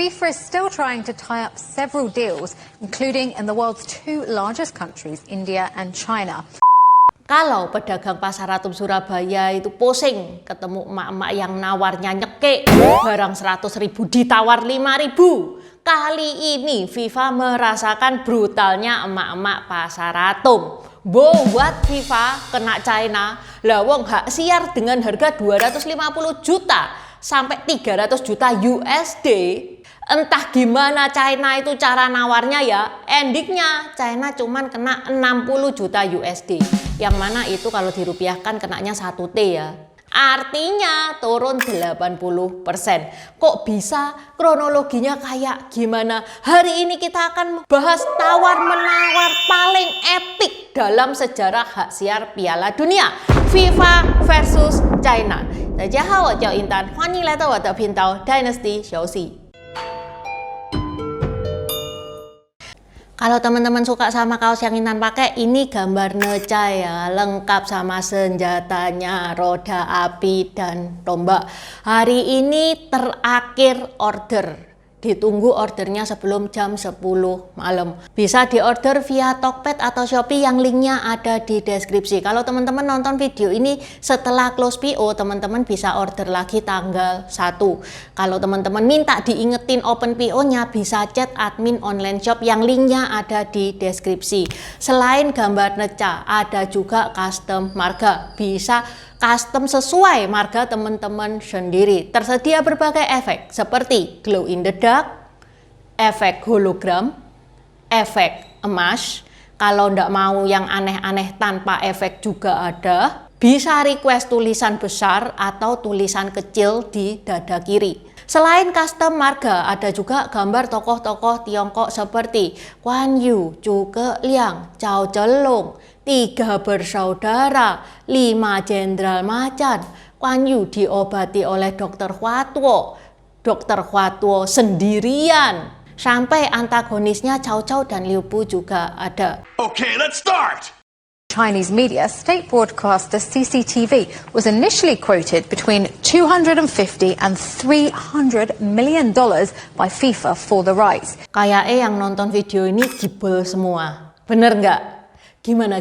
FIFA is still trying to tie up several deals, including in the world's two largest countries, India and China. Kalau pedagang pasar Atom Surabaya itu pusing ketemu emak-emak yang nawarnya nyekek barang 100.000 ditawar 5.000. Kali ini FIFA merasakan brutalnya emak-emak pasar Atom. Buat FIFA kena China, lawong hak siar dengan harga 250 juta sampai 300 juta USD. Entah gimana China itu cara nawarnya ya, endingnya China cuman kena 60 juta USD. Yang mana itu kalau dirupiahkan kenanya 1T ya. Artinya turun 80%. Kok bisa? Kronologinya kayak gimana? Hari ini kita akan bahas tawar-menawar paling epik dalam sejarah hak siar Piala Dunia. FIFA versus China. 大家好，我叫Intan，欢迎来到我的频道 Dynasty 游戏。Kalau teman-teman suka sama kaos yang Intan pakai, ini gambar Neca ya, lengkap sama senjatanya, roda api dan tombak. Hari ini terakhir order. Ditunggu ordernya sebelum jam 10 malam. Bisa diorder via Tokped atau Shopee yang linknya ada di deskripsi. Kalau teman-teman nonton video ini setelah close PO, teman-teman bisa order lagi tanggal 1. Kalau teman-teman minta diingetin open PO-nya, bisa chat admin online shop yang linknya ada di deskripsi. Selain gambar Neca, ada juga custom marga. Bisa custom sesuai marga teman-teman sendiri. Tersedia berbagai efek seperti glow in the dark, efek hologram, efek emas. Kalau ndak mau yang aneh-aneh tanpa efek juga ada. Bisa request tulisan besar atau tulisan kecil di dada kiri. Selain custom marga, ada juga gambar tokoh-tokoh Tiongkok seperti Guan Yu, Zhuge Liang, Cao Zhenlong, 3 bersaudara, 5 jenderal macan. Guan Yu diobati oleh Dr. Huatuo, Dr. Huatuo sendirian. Sampai antagonisnya Cao Cao dan Liu Bu juga ada. Okay, let's start! Chinese media, state broadcaster CCTV was initially quoted between $250 and $300 million by FIFA for the rights. Kayaknya yang nonton video ini jebol semua. Bener nggak? Gimana?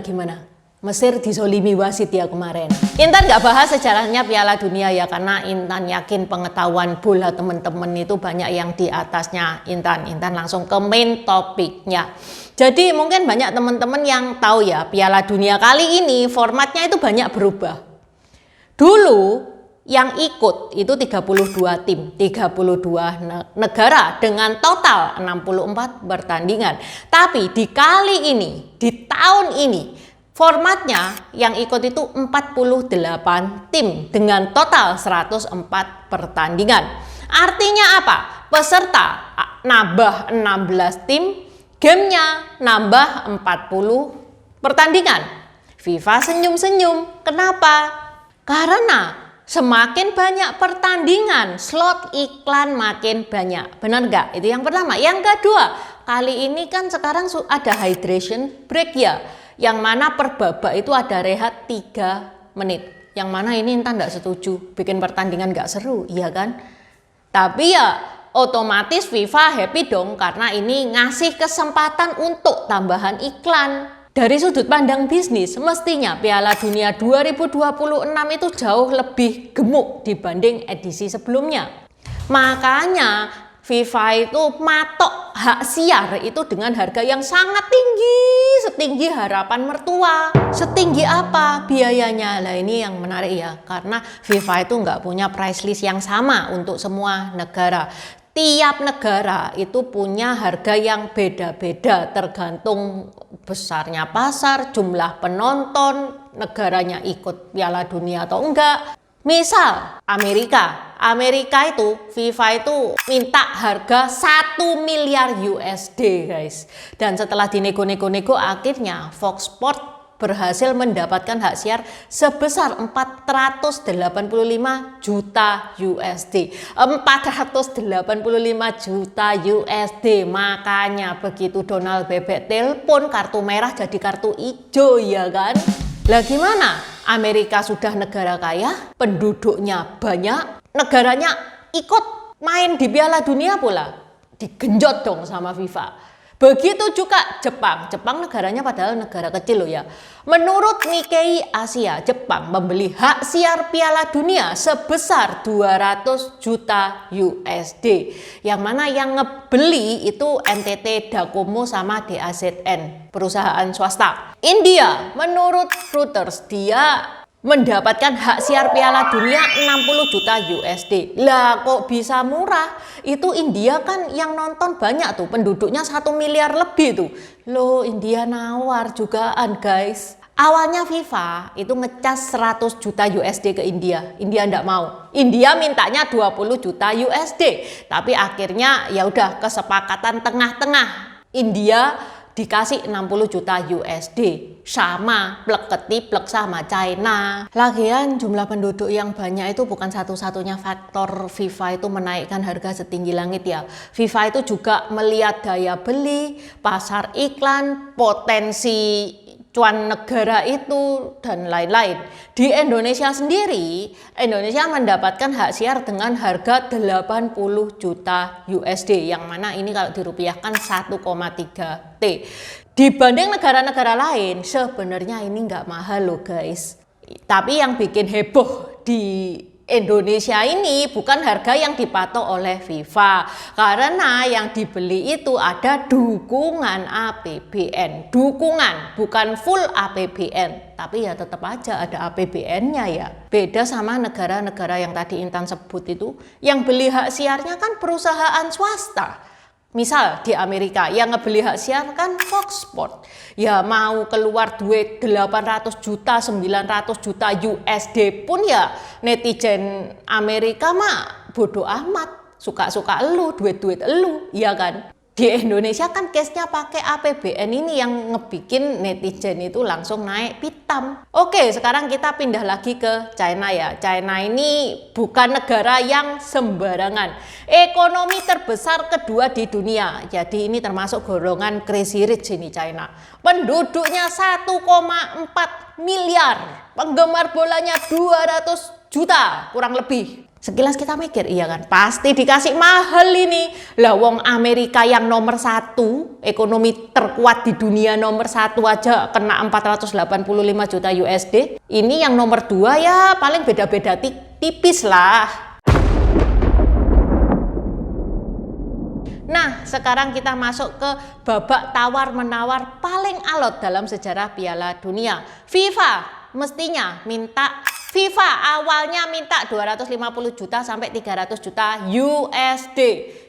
Mesir dizolimi wasit ya kemarin. Intan nggak bahas sejarahnya Piala Dunia ya, karena Intan yakin pengetahuan bola temen-temen itu banyak yang di atasnya Intan. Intan langsung ke main topiknya. Jadi mungkin banyak teman-teman yang tahu ya, Piala Dunia kali ini formatnya itu banyak berubah. Dulu yang ikut itu 32 tim, 32 negara dengan total 64 pertandingan. Tapi di kali ini, di tahun ini, formatnya yang ikut itu 48 tim dengan total 104 pertandingan. Artinya apa? Peserta nambah 16 tim, gamenya nambah 40 pertandingan. FIFA senyum-senyum. Kenapa? Karena semakin banyak pertandingan, slot iklan makin banyak. Benar nggak? Itu yang pertama. Yang kedua, kali ini kan sekarang ada hydration break ya. Yang mana per babak itu ada rehat 3 menit. Yang mana ini Intan nggak setuju, bikin pertandingan nggak seru, iya kan? Tapi ya otomatis FIFA happy dong, karena ini ngasih kesempatan untuk tambahan iklan. Dari sudut pandang bisnis, mestinya Piala Dunia 2026 itu jauh lebih gemuk dibanding edisi sebelumnya. Makanya FIFA itu matok hak siar itu dengan harga yang sangat tinggi, setinggi harapan mertua. Setinggi apa biayanya? Lah ini yang menarik ya, karena FIFA itu nggak punya price list yang sama untuk semua negara. Tiap negara itu punya harga yang beda-beda tergantung besarnya pasar, jumlah penonton, negaranya ikut Piala Dunia atau enggak. Misal Amerika itu FIFA itu minta harga 1 miliar USD guys. Dan setelah dinego-nego akhirnya Fox Sport berhasil mendapatkan hak siar sebesar 485 juta USD. 485 juta USD. Makanya begitu Donald Bebek telepon, kartu merah jadi kartu hijau ya kan. Lah gimana? Amerika sudah negara kaya, penduduknya banyak, negaranya ikut main di Piala Dunia pula. digenjot dong sama FIFA. Begitu juga Jepang. Jepang negaranya padahal negara kecil loh ya. Menurut Nikkei Asia, Jepang membeli hak siar Piala Dunia sebesar 200 juta USD. Yang mana yang ngebeli itu NTT Docomo sama DAZN, perusahaan swasta. India, menurut Reuters, dia mendapatkan hak siar Piala Dunia 60 juta USD. Lah kok bisa murah? Itu India kan yang nonton banyak tuh, penduduknya 1 miliar lebih tuh. Loh, India nawar jugaan guys. Awalnya FIFA itu ngecas 100 juta USD ke India. India enggak mau. India mintanya 20 juta USD. Tapi akhirnya ya udah kesepakatan tengah-tengah. India dikasih 60 juta USD, sama plek-ketiplek sama China. Lagian jumlah penduduk yang banyak itu bukan satu-satunya faktor FIFA itu menaikkan harga setinggi langit ya. FIFA itu juga melihat daya beli, pasar iklan, potensi cuan negara itu dan lain-lain. Di Indonesia sendiri, Indonesia mendapatkan hak siar dengan harga 80 juta USD, yang mana ini kalau dirupiahkan 1,3 T. Dibanding negara-negara lain, sebenarnya ini nggak mahal loh guys. Tapi yang bikin heboh di Indonesia ini bukan harga yang dipatok oleh FIFA, karena yang dibeli itu ada dukungan APBN, dukungan bukan full APBN, tapi ya tetap aja ada APBN-nya ya. Beda sama negara-negara yang tadi Intan sebut itu, yang beli hak siarnya kan perusahaan swasta. Misal di Amerika yang ngebeli hak siar kan Fox Sports, ya mau keluar duit 800 juta, 900 juta USD pun ya netizen Amerika mah bodoh amat, suka-suka elu, duit-duit elu, ya kan? Di Indonesia kan case-nya pakai APBN ini yang ngebikin netizen itu langsung naik pitam. Oke, sekarang kita pindah lagi ke China ya. China ini bukan negara yang sembarangan. Ekonomi terbesar kedua di dunia. Jadi ini termasuk golongan crazy rich ini China. Penduduknya 1,4 miliar. Penggemar bolanya 200 juta kurang lebih. Sekilas kita mikir, iya kan, pasti dikasih mahal ini. Lah wong Amerika yang nomor 1, ekonomi terkuat di dunia nomor 1 aja kena 485 juta USD. Ini yang nomor 2 ya paling beda-beda tipis lah. Nah, sekarang kita masuk ke babak tawar-menawar paling alot dalam sejarah Piala Dunia. FIFA awalnya minta 250 juta sampai 300 juta USD.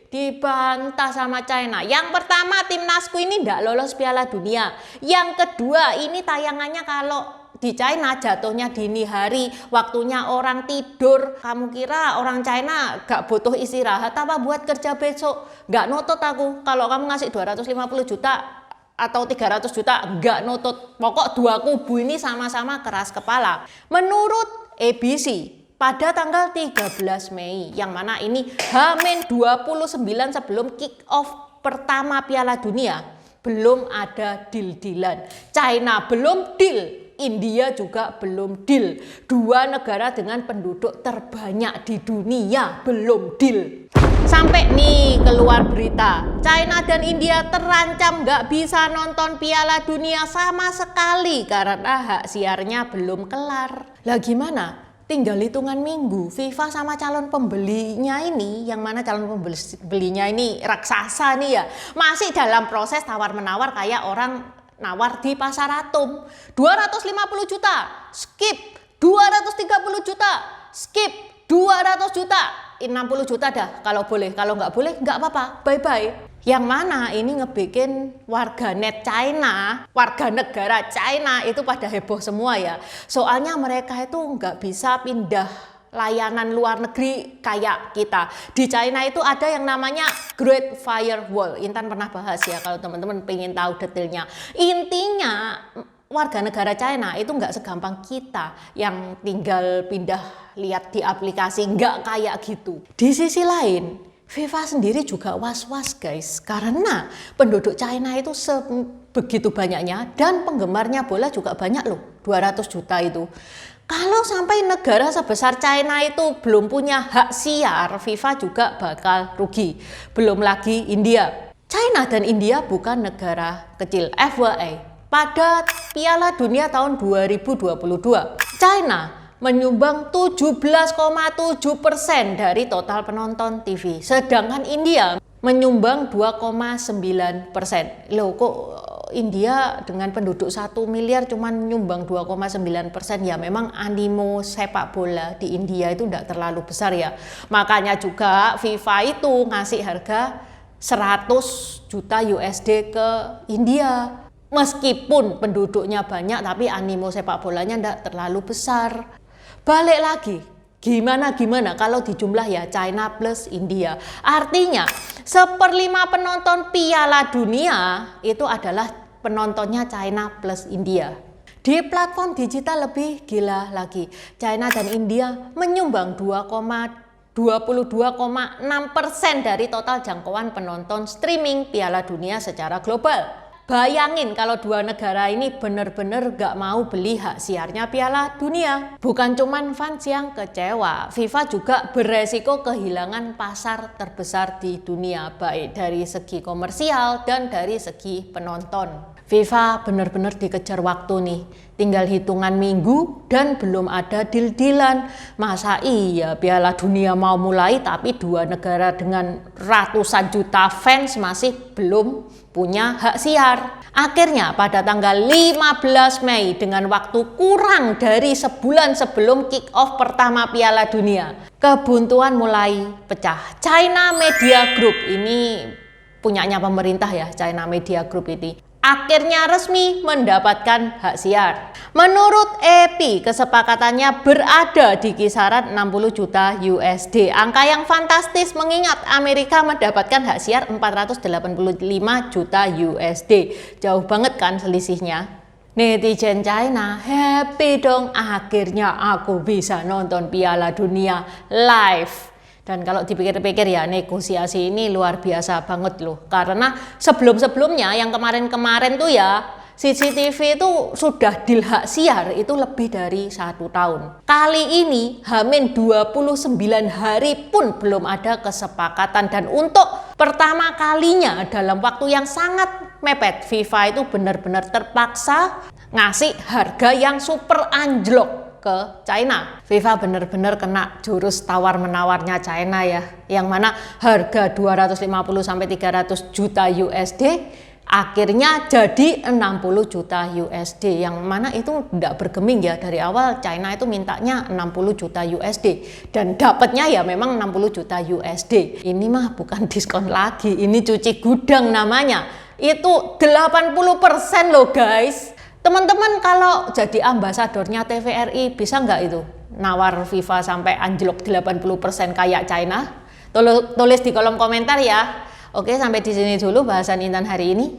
Dibantah sama China. Yang pertama, timnasku ini tidak lolos Piala Dunia. Yang kedua, ini tayangannya kalau di China jatuhnya dini hari, waktunya orang tidur. Kamu kira orang China gak butuh istirahat apa buat kerja besok? Gak nutut aku. Kalau kamu ngasih 250 juta atau 300 juta, enggak nutut. Pokok dua kubu ini sama-sama keras kepala. Menurut ABC, pada tanggal 13 Mei, yang mana ini H-29 sebelum kick off pertama Piala Dunia, belum ada deal-dealan. China belum deal, India juga belum deal. Dua negara dengan penduduk terbanyak di dunia belum deal. Sampai nih keluar berita, China dan India terancam nggak bisa nonton Piala Dunia sama sekali karena hak siarnya belum kelar. Lah gimana? Tinggal hitungan minggu, FIFA sama calon pembelinya ini, yang mana calon pembelinya ini raksasa nih ya, masih dalam proses tawar-menawar kayak orang nawar di pasar atom. 250 juta, skip. 230 juta, skip. 200 juta, 60 juta dah kalau boleh, kalau nggak boleh nggak apa-apa, bye-bye. Yang mana ini ngebikin warganet China, warga negara China itu pada heboh semua ya. Soalnya mereka itu nggak bisa pindah layanan luar negeri kayak kita. Di China itu ada yang namanya Great Firewall. Intan pernah bahas ya kalau teman-teman pengen tahu detailnya. Intinya warga negara China itu nggak segampang kita yang tinggal pindah lihat di aplikasi, nggak kayak gitu. Di sisi lain, FIFA sendiri juga was-was guys, karena penduduk China itu begitu banyaknya dan penggemarnya bola juga banyak loh, 200 juta itu. Kalau sampai negara sebesar China itu belum punya hak siar, FIFA juga bakal rugi. Belum lagi India. China dan India bukan negara kecil. FYI, pada Piala Dunia tahun 2022, China menyumbang 17,7% dari total penonton TV. Sedangkan India menyumbang 2,9%. Loh, kok India dengan penduduk 1 miliar cuman nyumbang 2,9%? Ya memang animo sepak bola di India itu tidak terlalu besar ya. Makanya juga FIFA itu ngasih harga 100 juta USD ke India. Meskipun penduduknya banyak tapi animo sepak bolanya tidak terlalu besar. Balik lagi, gimana kalau dijumlah ya China plus India. Artinya 1/5 penonton Piala Dunia itu adalah penontonnya China plus India. Di platform digital lebih gila lagi. China dan India menyumbang 22,6% dari total jangkauan penonton streaming Piala Dunia secara global. Bayangin kalau dua negara ini benar-benar gak mau beli hak siarnya Piala Dunia. Bukan cuman fans yang kecewa, FIFA juga beresiko kehilangan pasar terbesar di dunia, baik dari segi komersial dan dari segi penonton. FIFA benar-benar dikejar waktu nih, tinggal hitungan minggu dan belum ada deal-dealan. Masa iya Piala Dunia mau mulai tapi dua negara dengan ratusan juta fans masih belum punya hak siar. Akhirnya pada tanggal 15 Mei dengan waktu kurang dari sebulan sebelum kick-off pertama Piala Dunia, kebuntuan mulai pecah. China Media Group ini punyanya pemerintah ya, China Media Group ini akhirnya resmi mendapatkan hak siar. Menurut EPI, kesepakatannya berada di kisaran 60 juta USD. Angka yang fantastis mengingat Amerika mendapatkan hak siar 485 juta USD. Jauh banget kan selisihnya? Netizen China happy dong, akhirnya aku bisa nonton Piala Dunia live. Dan kalau dipikir-pikir ya negosiasi ini luar biasa banget loh. Karena sebelum-sebelumnya yang kemarin-kemarin tuh ya CCTV itu sudah deal hak siar itu lebih dari 1 tahun. Kali ini Hamin 29 hari pun belum ada kesepakatan. Dan untuk pertama kalinya dalam waktu yang sangat mepet, FIFA itu benar-benar terpaksa ngasih harga yang super anjlok ke China. FIFA benar-benar kena jurus tawar-menawarnya China ya, yang mana harga 250 sampai 300 juta USD akhirnya jadi 60 juta USD, yang mana itu tidak bergeming ya. Dari awal China itu mintanya 60 juta USD dan dapatnya ya memang 60 juta USD. Ini mah bukan diskon lagi, ini cuci gudang namanya. Itu 80% loh guys. Teman-teman kalau jadi ambasadornya TVRI bisa nggak itu nawar FIFA sampai anjlok 80% kayak China? Tulis di kolom komentar ya. Oke, sampai di sini dulu bahasan Intan hari ini.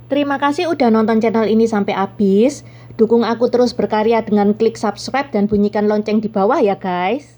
Terima kasih udah nonton channel ini sampai habis. Dukung aku terus berkarya dengan klik subscribe dan bunyikan lonceng di bawah ya guys.